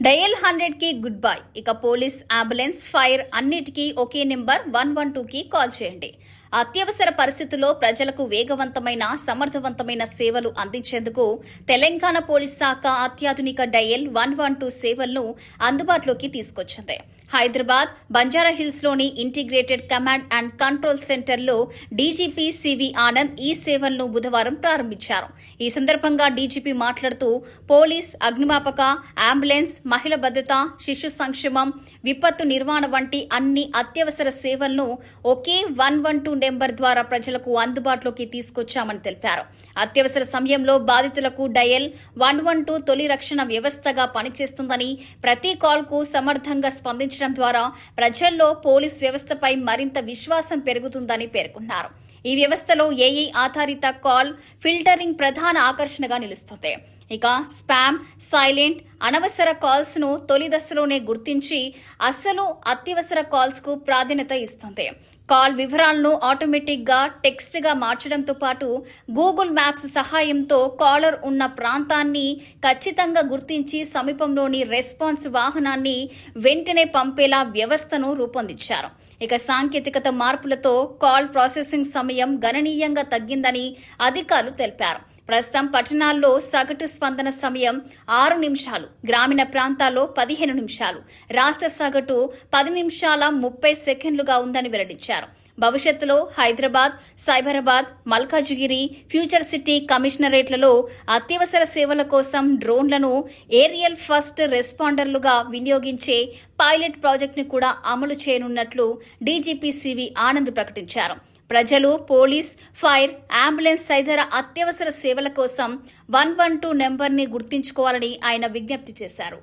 Dial 100 కి good bye. ఇక police, ambulance, fire అన్నిటికీ ఒకే నెంబర్ 112 కి కాల్ చేయండి. అత్యవసర పరిస్థితుల్లో ప్రజలకు వేగవంతమైన, సమర్థవంతమైన సేవలు అందించేందుకు తెలంగాణ పోలీస్ శాఖ అత్యాధునిక డయల్ 112 సేవలను అందుబాటులోకి తీసుకొచ్చింది. హైదరాబాద్ బంజారాహిల్స్ లోని ఇంటిగ్రేటెడ్ కమాండ్ అండ్ కంట్రోల్ సెంటర్లో డీజీపీ సివి ఆనంద్ ఈ సేవలను బుధవారం ప్రారంభించారు. ఈ సందర్భంగా డీజీపీ మాట్లాడుతూ పోలీస్, అగ్నిమాపక, అంబులెన్స్, మహిళా భద్రత, శిశు సంక్షేమం, విపత్తు నిర్వహణ వంటి అన్ని అత్యవసర సేవలను ఒకే 112 నెంబర్ ద్వారా ప్రజలకు అందుబాటులోకి తీసుకొచ్చామని తెలిపారు. అత్యవసర సమయంలో బాధితులకు డయల్ 112 తొలి రక్షణ వ్యవస్థగా పనిచేస్తుందని, ప్రతి కాల్కు సమర్థంగా స్పందించడం ద్వారా ప్రజల్లో పోలీస్ వ్యవస్థపై మరింత విశ్వాసం పెరుగుతుందని పేర్కొన్నారు. ఈ వ్యవస్థలో ఏఐ ఆధారిత కాల్ ఫిల్టరింగ్ ప్రధాన ఆకర్షణగా నిలుస్తుంది. ఇక స్పామ్, సైలెంట్, అనవసర కాల్స్ ను తొలి దశలోనే గుర్తించి అస్సలు అత్యవసర కాల్స్ కు ప్రాధాన్యత ఇస్తుంది. కాల్ వివరాలను ఆటోమేటిక్ గా టెక్స్ట్ గా మార్చడంతో పాటు గూగుల్ మ్యాప్స్ సహాయంతో కాలర్ ఉన్న ప్రాంతాన్ని ఖచ్చితంగా గుర్తించి సమీపంలోని రెస్పాన్స్ వాహనాన్ని వెంటనే పంపేలా వ్యవస్థను రూపొందించారు. ఇక సాంకేతికత మార్పులతో కాల్ ప్రాసెసింగ్ సమయం గణనీయంగా తగ్గిందని అధికారులు తెలిపారు. ప్రస్తుతం పట్టణాల్లో సగటు స్పందన సమయం 6 నిమిషాలు, గ్రామీణ ప్రాంతాల్లో 15 నిమిషాలు, రాష్ట్ర సగటు 10 నిమిషాల 30 సెకండ్లుగా ఉందని వెల్లడించారు. భవిష్యత్తులో హైదరాబాద్, సైబరాబాద్, మల్కాజిగిరి, ఫ్యూచర్ సిటీ కమిషనరేట్లలో అత్యవసర సేవల కోసం డ్రోన్లను ఏరియల్ ఫస్ట్ రెస్పాండర్లుగా వినియోగించే పైలట్ ప్రాజెక్టును కూడా అమలు చేయనున్నట్లు డీజీపీ సివి ఆనంద్ ప్రకటించారు. ప్రజలు పోలీస్, ఫైర్, అంబులెన్స్ తదితర అత్యవసర సేవల కోసం 112 నెంబర్ని గుర్తుంచుకోవాలని ఆయన విజ్ఞప్తి చేశారు.